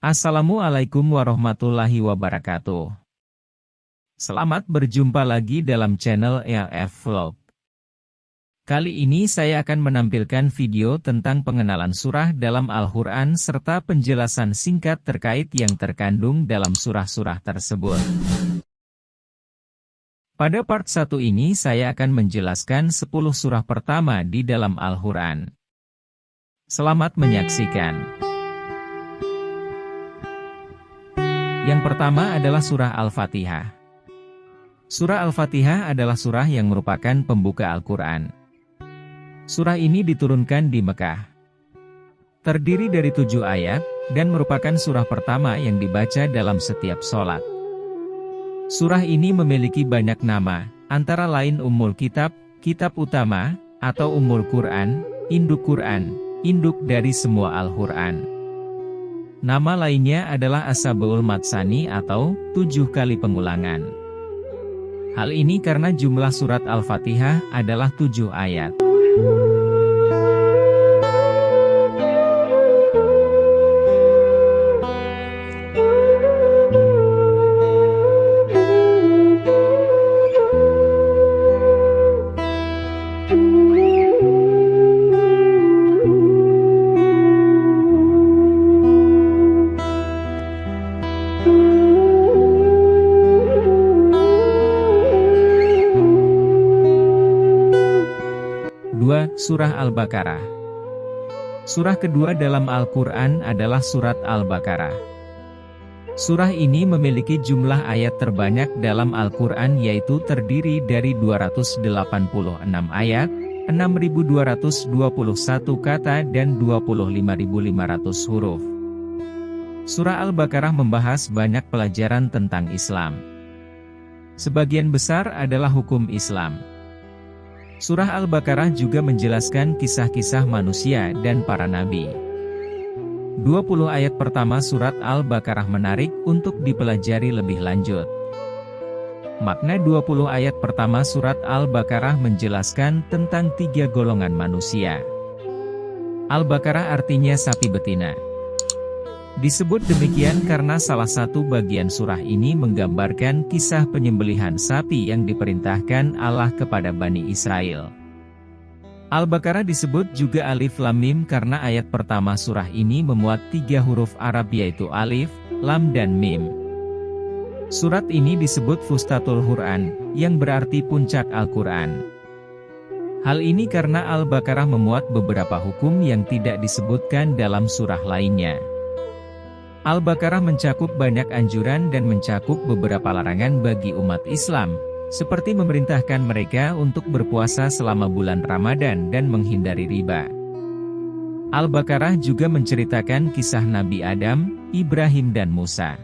Assalamualaikum warahmatullahi wabarakatuh. Selamat berjumpa lagi dalam channel EAF Vlog. Kali ini saya akan menampilkan video tentang pengenalan surah dalam Al-Quran serta penjelasan singkat terkait yang terkandung dalam surah-surah tersebut. Pada part 1 ini saya akan menjelaskan 10 surah pertama di dalam Al-Quran. Selamat menyaksikan. Yang pertama adalah surah Al-Fatihah. Surah Al-Fatihah adalah surah yang merupakan pembuka Al-Quran. Surah ini diturunkan di Mekah. Terdiri dari 7 ayat, dan merupakan surah pertama yang dibaca dalam setiap sholat. Surah ini memiliki banyak nama, antara lain Ummul Kitab, Kitab Utama, atau Ummul Quran, induk dari semua Al-Quran. Nama lainnya adalah As-Sab'ul Matsani atau 7 kali pengulangan. Hal ini karena jumlah surat Al-Fatihah adalah 7 ayat. Surah Al-Baqarah. Surah kedua dalam Al-Quran adalah surat Al-Baqarah. Surah ini memiliki jumlah ayat terbanyak dalam Al-Quran yaitu terdiri dari 286 ayat, 6.221 kata dan 25.500 huruf. Surah Al-Baqarah membahas banyak pelajaran tentang Islam. Sebagian besar adalah hukum Islam. Surah Al-Baqarah juga menjelaskan kisah-kisah manusia dan para nabi. 20 ayat pertama surat Al-Baqarah menarik untuk dipelajari lebih lanjut. Makna 20 ayat pertama surat Al-Baqarah menjelaskan tentang 3 golongan manusia. Al-Baqarah artinya sapi betina. Disebut demikian karena salah satu bagian surah ini menggambarkan kisah penyembelihan sapi yang diperintahkan Allah kepada Bani Israel. Al-Baqarah disebut juga Alif Lam Mim karena ayat pertama surah ini memuat 3 huruf Arab yaitu Alif, Lam dan Mim. Surat ini disebut Fustatul Quran, yang berarti puncak Al-Quran. Hal ini karena Al-Baqarah memuat beberapa hukum yang tidak disebutkan dalam surah lainnya. Al-Baqarah mencakup banyak anjuran dan mencakup beberapa larangan bagi umat Islam, seperti memerintahkan mereka untuk berpuasa selama bulan Ramadan dan menghindari riba. Al-Baqarah juga menceritakan kisah Nabi Adam, Ibrahim dan Musa.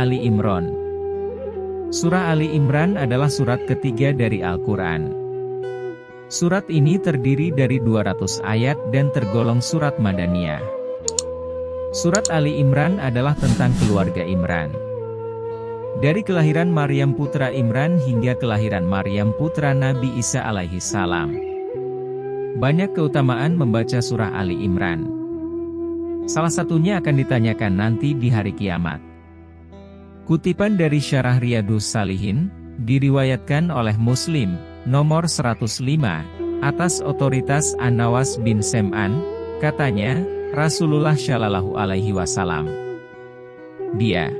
Ali Imran. Surah Ali Imran adalah surat ketiga dari Al-Quran. Surat ini terdiri dari 200 ayat dan tergolong surat Madaniyah. Surat Ali Imran adalah tentang keluarga Imran. Dari kelahiran Maryam putra Imran hingga kelahiran Maryam putra Nabi Isa alaihi salam. Banyak keutamaan membaca surah Ali Imran. Salah satunya akan ditanyakan nanti di hari kiamat. Kutipan dari Syarah Riyadhus Shalihin, diriwayatkan oleh Muslim, nomor 105, atas otoritas An-Nawas bin Sem'an, katanya, Rasulullah Shallallahu Alaihi Wasallam. Dia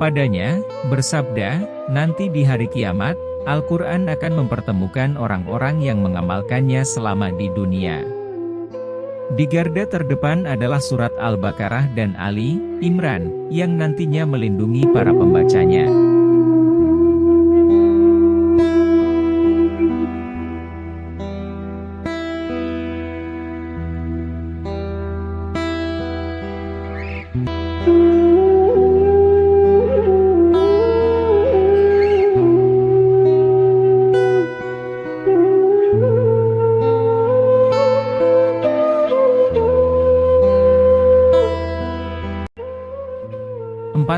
padanya bersabda, nanti di hari kiamat, Al-Quran akan mempertemukan orang-orang yang mengamalkannya selama di dunia. Di garda terdepan adalah surat Al-Baqarah dan Ali Imran, yang nantinya melindungi para pembacanya.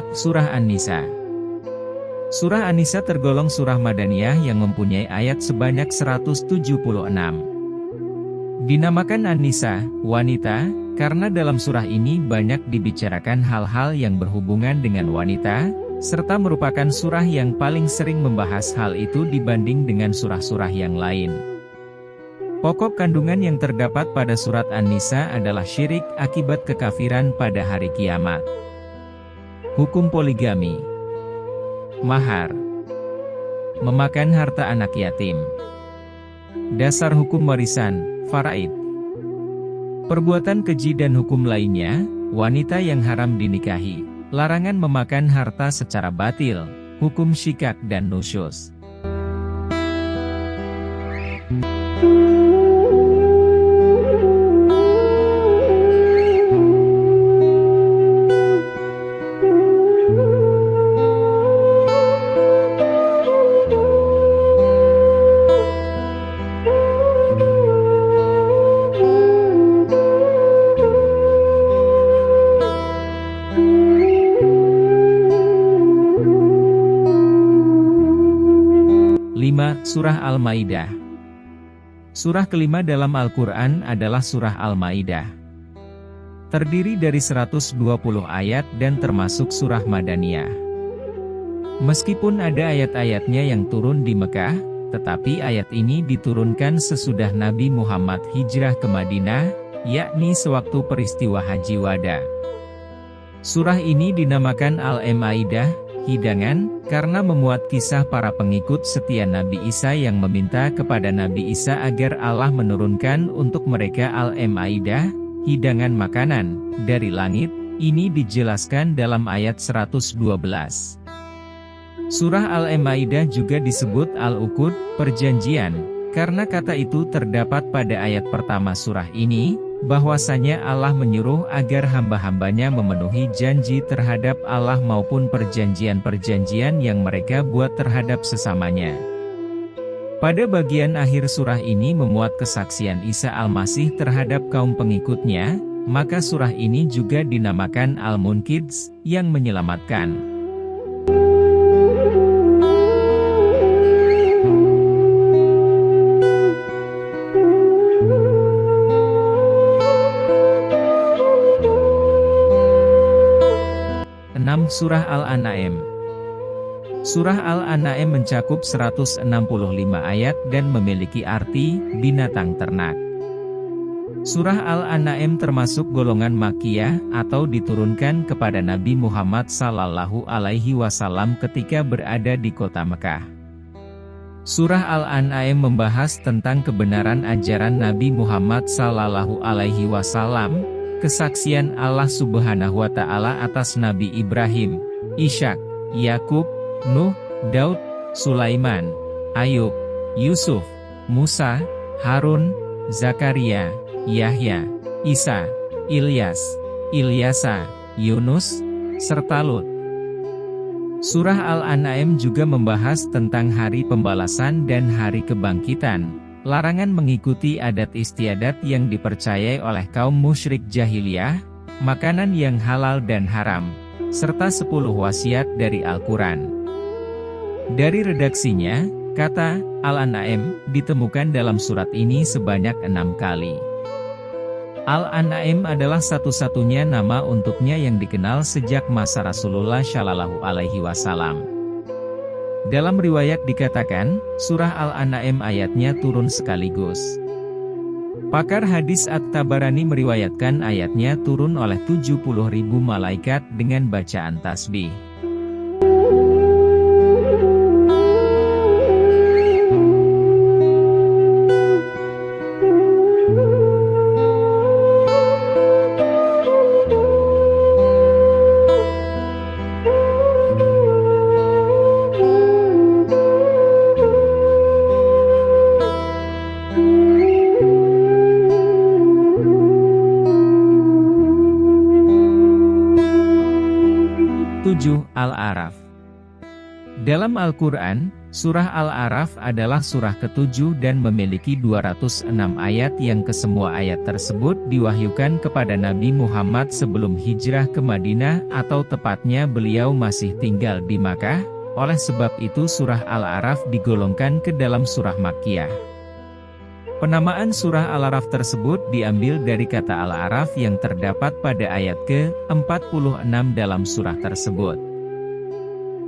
Surah An-Nisa. Surah An-Nisa tergolong surah Madaniyah yang mempunyai ayat sebanyak 176. Dinamakan An-Nisa, wanita, karena dalam surah ini banyak dibicarakan hal-hal yang berhubungan dengan wanita, serta merupakan surah yang paling sering membahas hal itu dibanding dengan surah-surah yang lain. Pokok kandungan yang terdapat pada surat An-Nisa adalah syirik akibat kekafiran pada hari kiamat. Hukum poligami, mahar, memakan harta anak yatim, dasar hukum warisan, faraid, perbuatan keji dan hukum lainnya, wanita yang haram dinikahi, larangan memakan harta secara batil, hukum syikak dan nusyuz. Surah Al-Maidah. Surah kelima dalam Al-Quran adalah Surah Al-Maidah. Terdiri dari 120 ayat dan termasuk surah Madaniyah. Meskipun ada ayat-ayatnya yang turun di Mekah, tetapi ayat ini diturunkan sesudah Nabi Muhammad hijrah ke Madinah, yakni sewaktu peristiwa Haji Wada. Surah ini dinamakan Al-Maidah, hidangan, karena memuat kisah para pengikut setia Nabi Isa yang meminta kepada Nabi Isa agar Allah menurunkan untuk mereka Al-Maidah, hidangan makanan, dari langit. Ini dijelaskan dalam ayat 112. Surah Al-Maidah juga disebut Al-Uqud, perjanjian, karena kata itu terdapat pada ayat pertama surah ini, bahwasanya Allah menyuruh agar hamba-hambanya memenuhi janji terhadap Allah maupun perjanjian-perjanjian yang mereka buat terhadap sesamanya. Pada bagian akhir surah ini memuat kesaksian Isa Al-Masih terhadap kaum pengikutnya, maka surah ini juga dinamakan Al-Munqidz, yang menyelamatkan. Surah Al-An'am. Surah Al-An'am mencakup 165 ayat dan memiliki arti binatang ternak. Surah Al-An'am termasuk golongan Makkiyah atau diturunkan kepada Nabi Muhammad SAW ketika berada di kota Mekah. Surah Al-An'am membahas tentang kebenaran ajaran Nabi Muhammad SAW, kesaksian Allah Subhanahu wa Ta'ala atas Nabi Ibrahim, Ishak, Yakub, Nuh, Daud, Sulaiman, Ayub, Yusuf, Musa, Harun, Zakaria, Yahya, Isa, Ilyas, Ilyasa, Yunus, serta Lut. Surah Al-An'am juga membahas tentang hari pembalasan dan hari kebangkitan. Larangan mengikuti adat istiadat yang dipercayai oleh kaum musyrik jahiliyah, makanan yang halal dan haram, serta 10 wasiat dari Al-Quran. Dari redaksinya, kata Al-An'am ditemukan dalam surat ini sebanyak 6 kali. Al-An'am adalah satu-satunya nama untuknya yang dikenal sejak masa Rasulullah SAW. Dalam riwayat dikatakan, surah Al-An'am ayatnya turun sekaligus. Pakar hadis At-Tabarani meriwayatkan ayatnya turun oleh 70.000 malaikat dengan bacaan tasbih. Al-A'raf. Dalam Al-Quran, Surah Al-A'raf adalah surah ke-7 dan memiliki 206 ayat yang kesemua ayat tersebut diwahyukan kepada Nabi Muhammad sebelum hijrah ke Madinah atau tepatnya beliau masih tinggal di Makkah. Oleh sebab itu surah Al-A'raf digolongkan ke dalam surah Makkiyah. Penamaan surah Al-A'raf tersebut diambil dari kata Al-A'raf yang terdapat pada ayat ke-46 dalam surah tersebut.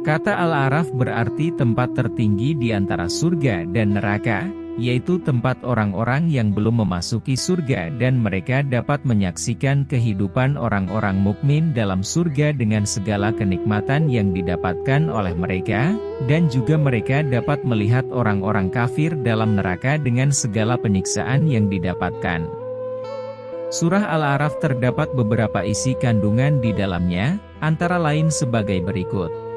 Kata Al-A'raf berarti tempat tertinggi di antara surga dan neraka, yaitu tempat orang-orang yang belum memasuki surga dan mereka dapat menyaksikan kehidupan orang-orang mukmin dalam surga dengan segala kenikmatan yang didapatkan oleh mereka, dan juga mereka dapat melihat orang-orang kafir dalam neraka dengan segala penyiksaan yang didapatkan. Surah Al-A'raf terdapat beberapa isi kandungan di dalamnya, antara lain sebagai berikut.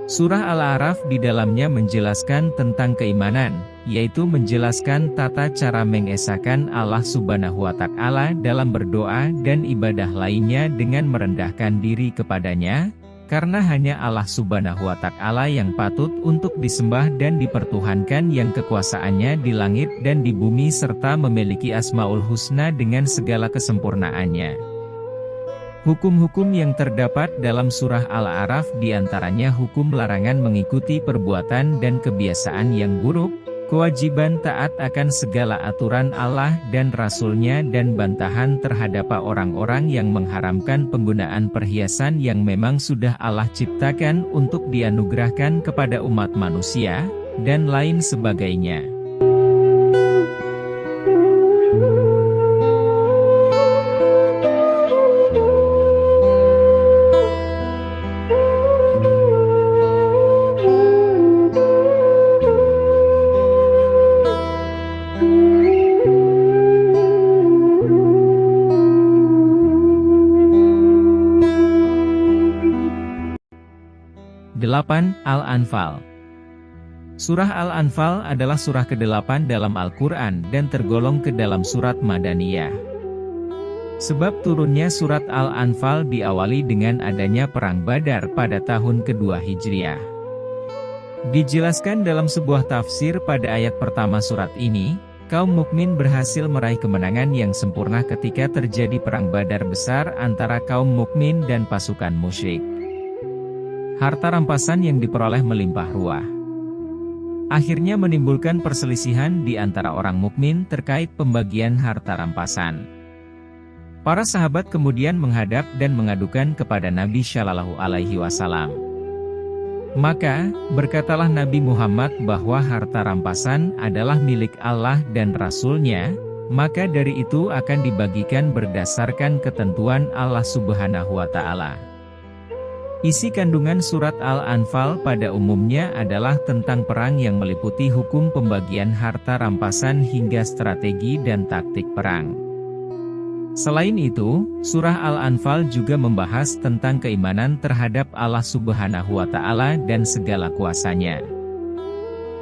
Surah Al-A'raf di dalamnya menjelaskan tentang keimanan, yaitu menjelaskan tata cara mengesahkan Allah Subhanahu wa Ta'ala dalam berdoa dan ibadah lainnya dengan merendahkan diri kepadanya, karena hanya Allah Subhanahu wa Ta'ala yang patut untuk disembah dan dipertuhankan yang kekuasaannya di langit dan di bumi serta memiliki Asmaul Husna dengan segala kesempurnaannya. Hukum-hukum yang terdapat dalam surah Al-A'raf diantaranya hukum larangan mengikuti perbuatan dan kebiasaan yang buruk, kewajiban taat akan segala aturan Allah dan Rasul-Nya dan bantahan terhadap orang-orang yang mengharamkan penggunaan perhiasan yang memang sudah Allah ciptakan untuk dianugerahkan kepada umat manusia, dan lain sebagainya. Al-Anfal. Surah Al-Anfal adalah surah ke-8 dalam Al-Quran dan tergolong ke dalam surat Madaniyah. Sebab turunnya surat Al-Anfal diawali dengan adanya Perang Badar pada tahun kedua Hijriah. Dijelaskan dalam sebuah tafsir pada ayat pertama surat ini, kaum mukmin berhasil meraih kemenangan yang sempurna ketika terjadi Perang Badar besar antara kaum mukmin dan pasukan musyrik. Harta rampasan yang diperoleh melimpah ruah. Akhirnya menimbulkan perselisihan di antara orang mukmin terkait pembagian harta rampasan. Para sahabat kemudian menghadap dan mengadukan kepada Nabi Shallallahu Alaihi Wasallam. Maka, berkatalah Nabi Muhammad bahwa harta rampasan adalah milik Allah dan Rasul-Nya, maka dari itu akan dibagikan berdasarkan ketentuan Allah Subhanahu wa Ta'ala. Isi kandungan surat Al-Anfal pada umumnya adalah tentang perang yang meliputi hukum pembagian harta rampasan hingga strategi dan taktik perang. Selain itu, surah Al-Anfal juga membahas tentang keimanan terhadap Allah Subhanahu wa Ta'ala dan segala kuasanya.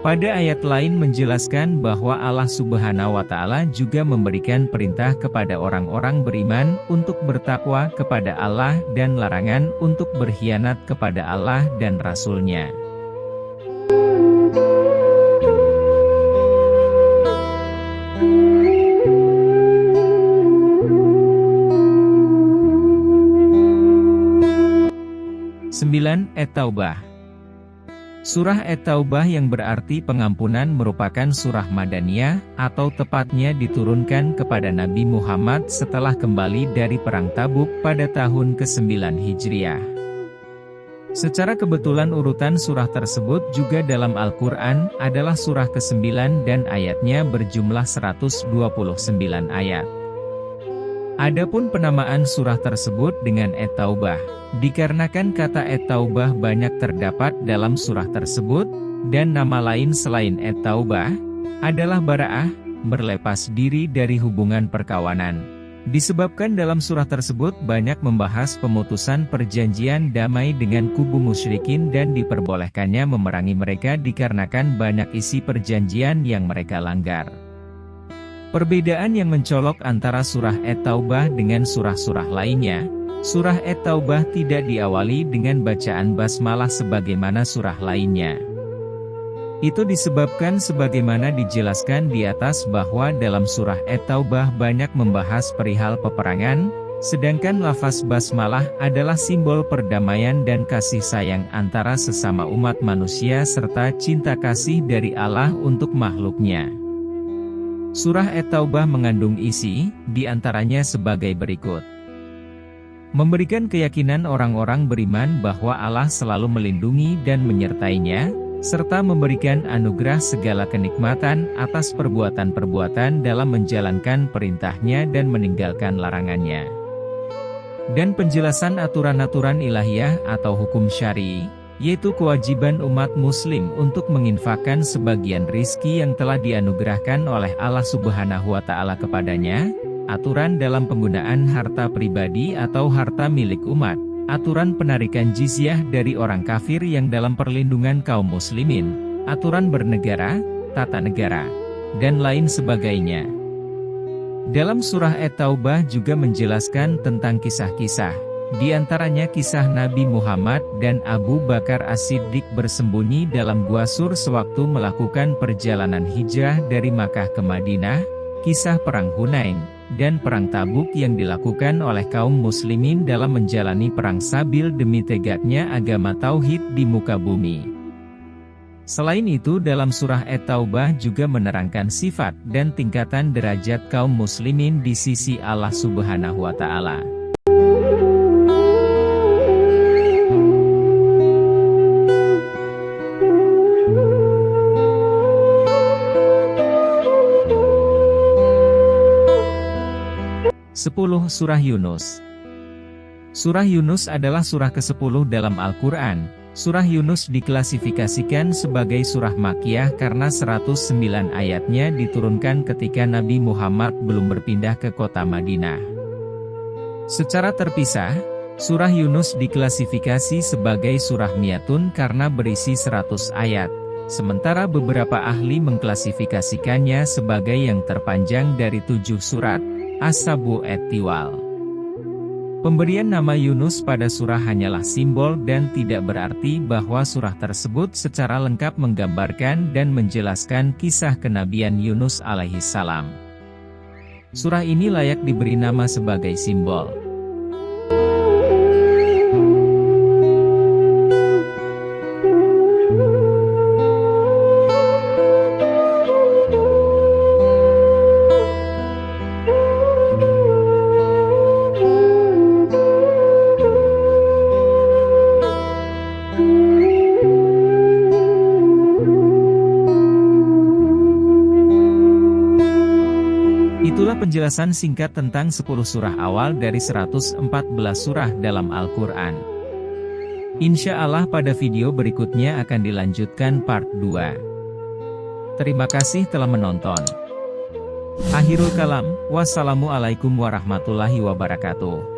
Pada ayat lain menjelaskan bahwa Allah Subhanahu wa Ta'ala juga memberikan perintah kepada orang-orang beriman untuk bertakwa kepada Allah dan larangan untuk berkhianat kepada Allah dan Rasul-Nya. At-Taubah. Surah At-Taubah yang berarti pengampunan merupakan surah Madaniyah, atau tepatnya diturunkan kepada Nabi Muhammad setelah kembali dari Perang Tabuk pada tahun ke-9 Hijriah. Secara kebetulan urutan surah tersebut juga dalam Al-Quran adalah surah ke-9 dan ayatnya berjumlah 129 ayat. Adapun penamaan surah tersebut dengan At-Taubah, dikarenakan kata At-Taubah banyak terdapat dalam surah tersebut, dan nama lain selain At-Taubah, adalah Bara'ah, berlepas diri dari hubungan perkawanan. Disebabkan dalam surah tersebut banyak membahas pemutusan perjanjian damai dengan kubu musyrikin dan diperbolehkannya memerangi mereka dikarenakan banyak isi perjanjian yang mereka langgar. Perbedaan yang mencolok antara surah At-Taubah dengan surah-surah lainnya, surah At-Taubah tidak diawali dengan bacaan basmalah sebagaimana surah lainnya. Itu disebabkan sebagaimana dijelaskan di atas bahwa dalam surah At-Taubah banyak membahas perihal peperangan, sedangkan lafaz basmalah adalah simbol perdamaian dan kasih sayang antara sesama umat manusia serta cinta kasih dari Allah untuk makhluknya. Surah At-Taubah mengandung isi, di antaranya sebagai berikut. Memberikan keyakinan orang-orang beriman bahwa Allah selalu melindungi dan menyertainya, serta memberikan anugerah segala kenikmatan atas perbuatan-perbuatan dalam menjalankan perintahnya dan meninggalkan larangannya. Dan penjelasan aturan-aturan ilahiyah atau hukum syar'i, yaitu kewajiban umat muslim untuk menginfakkan sebagian rizki yang telah dianugerahkan oleh Allah Subhanahu wa Ta'ala kepadanya, aturan dalam penggunaan harta pribadi atau harta milik umat, aturan penarikan jizyah dari orang kafir yang dalam perlindungan kaum muslimin, aturan bernegara, tata negara, dan lain sebagainya. Dalam surah At-Taubah juga menjelaskan tentang kisah-kisah, di antaranya kisah Nabi Muhammad dan Abu Bakar As-Siddiq bersembunyi dalam gua Sur sewaktu melakukan perjalanan hijrah dari Makkah ke Madinah, kisah Perang Hunain, dan Perang Tabuk yang dilakukan oleh kaum muslimin dalam menjalani perang sabil demi tegaknya agama tauhid di muka bumi. Selain itu dalam surah At-Taubah juga menerangkan sifat dan tingkatan derajat kaum muslimin di sisi Allah Subhanahu wa Ta'ala. Surah Yunus. Surah Yunus adalah surah ke-10 dalam Al-Quran. Surah Yunus diklasifikasikan sebagai surah Makkiyah karena 109 ayatnya diturunkan ketika Nabi Muhammad belum berpindah ke kota Madinah. Secara terpisah, surah Yunus diklasifikasi sebagai surah Miyatun karena berisi 100 ayat, sementara beberapa ahli mengklasifikasikannya sebagai yang terpanjang dari 7 surat, As-Sabu et-Tiwal. Pemberian nama Yunus pada surah hanyalah simbol dan tidak berarti bahwa surah tersebut secara lengkap menggambarkan dan menjelaskan kisah kenabian Yunus alaihissalam. Surah ini layak diberi nama sebagai simbol. Itulah penjelasan singkat tentang 10 surah awal dari 114 surah dalam Al-Quran. Insya Allah pada video berikutnya akan dilanjutkan part 2. Terima kasih telah menonton. Akhirul kalam, wassalamualaikum warahmatullahi wabarakatuh.